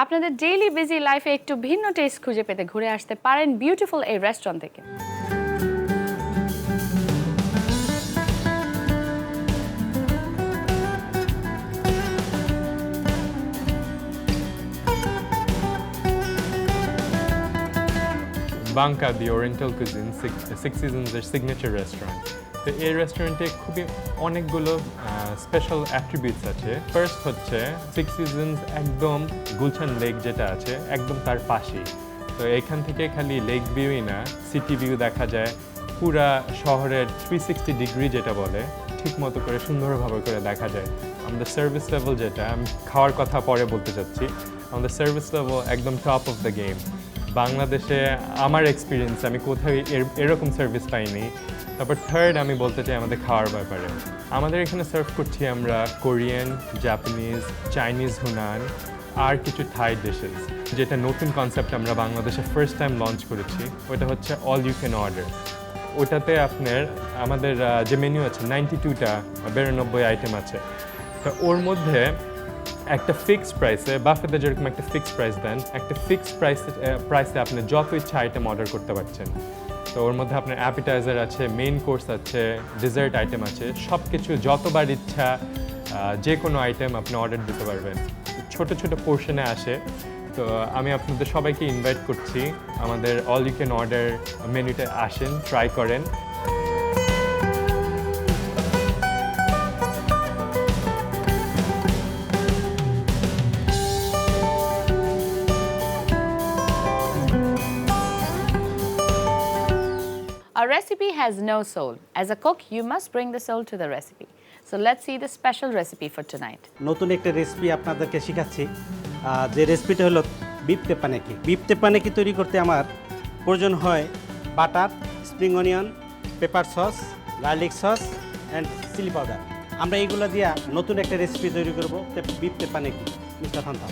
আপনাদের daily busy লাইফে একটু ভিন্ন টেস্ট খুঁজে পেতে ঘুরে আসতে পারেন বিউটিফুল এই রেস্টুরেন্ট থেকে। Bangla, the Oriental cuisine, Six Seasons এর সিগনেচার রেস্টুরেন্ট। তো এই রেস্টুরেন্টে খুবই অনেকগুলো স্পেশাল অ্যাট্রিবিউটস আছে। ফার্স্ট হচ্ছে সিক্স সিজনস একদম গুলশান লেক যেটা আছে একদম তার পাশেই। তো এখান থেকে খালি লেক ভিউই না, সিটি ভিউ দেখা যায়, পুরা শহরের 360 ডিগ্রি যেটা বলে ঠিক মতো করে সুন্দরভাবে করে দেখা যায়। আমাদের সার্ভিস লেভেল যেটা আমি খাওয়ার কথা পরে বলতে চাচ্ছি, আমাদের সার্ভিস লেভেল একদম টপ অফ দ্য গেম। বাংলাদেশে আমার এক্সপিরিয়েন্স আমি কোথাও এরকম সার্ভিস পাইনি। তারপর থার্ড আমি বলতে চাই আমাদের খাওয়ার ব্যাপারে। আমাদের এখানে সার্ভ করছি আমরা কোরিয়ান, জাপানিজ, চাইনিজ, হুনান আর কিছু থাই ডিশেস, যেটা নতুন কনসেপ্ট আমরা বাংলাদেশে ফার্স্ট টাইম লঞ্চ করেছি। ওটা হচ্ছে অল ইউ ক্যান অর্ডার। ওটাতে আপনার আমাদের যে মেনু আছে 92টা 92 আইটেম আছে। তো ওর মধ্যে একটা ফিক্সড প্রাইসে, বাফেতে যেরকম একটা ফিক্সড প্রাইস দেন, একটা ফিক্সড প্রাইসে আপনি যত ইচ্ছা আইটেম অর্ডার করতে পারছেন। তো ওর মধ্যে আপনার অ্যাপিটাইজার আছে, মেইন কোর্স আছে, ডেজার্ট আইটেম আছে, সব কিছু যতবার ইচ্ছা যে কোনো আইটেম আপনি অর্ডার দিতে পারবেন। ছোট ছোট পোর্শনে আসে। তো আমি আপনাদের সবাইকে ইনভাইট করছি আমাদের অল ইউ ক্যান অর্ডার মেনুতে আসেন, ট্রাই করেন। A recipe has no soul. As a cook, you must bring the soul to the recipe. So let's see the special recipe for tonight. নতুন একটা রেসিপি আপনাদেরকে শেখাচ্ছি। যে রেসিপিটা হলো বিফ তেপানেকি। বিফ তেপানেকি তৈরি করতে আমার প্রয়োজন হয় butter, spring onion, pepper sauce, garlic sauce and chilli powder. আমরা এইগুলো দিয়ে নতুন একটা রেসিপি তৈরি করব, বিফ তেপানেকি। মিস্টার ফান্তা,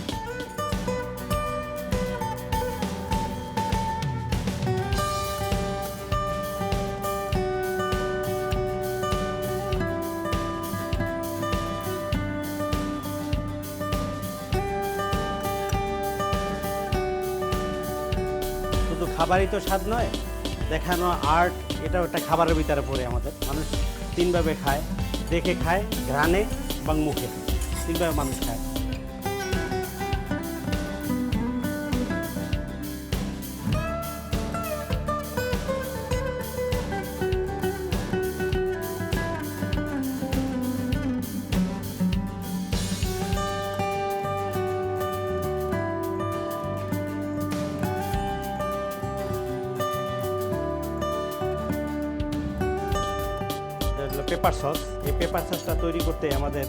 শুধু খাবারই তো স্বাদ নয়, দেখানো আর্ট, এটাও একটা খাবারের ভিতরে পড়ে। আমাদের মানুষ তিনভাবে খায়, দেখে খায়, ঘ্রাণে এবং মুখে, তিনভাবে মানুষ খায়। পেপার সস, এই পেপার সসটা তৈরি করতে আমাদের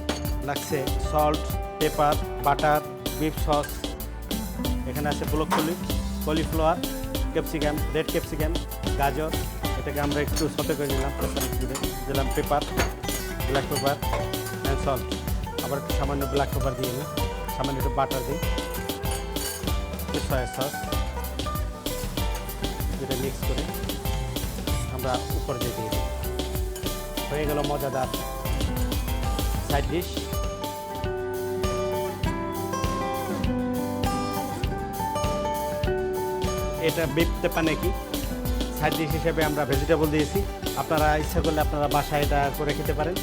লাগছে salt, paper, butter, beef sauce, এখানে আছে broccoli, cauliflower, capsicum, red capsicum, গাজর। এটাকে আমরা একটু সতে করে নিলাম, দিলাম paper, black pepper and salt. আবার একটু সামান্য ব্ল্যাক পেপার দিয়ে নিলাম, সামান্য একটু বাটার দিই, একটু সয়া সস, যেটা মিক্স করে আমরা উপরে দিয়ে দিই। হয়ে গেল মজাদার সাইড ডিশ। এটা বিফ তেপানেকি সাইড ডিশ হিসেবে আমরা ভেজিটেবল দিয়েছি। আপনারা ইচ্ছা করলে আপনারা বাসায় এটা করে খেতে পারেন।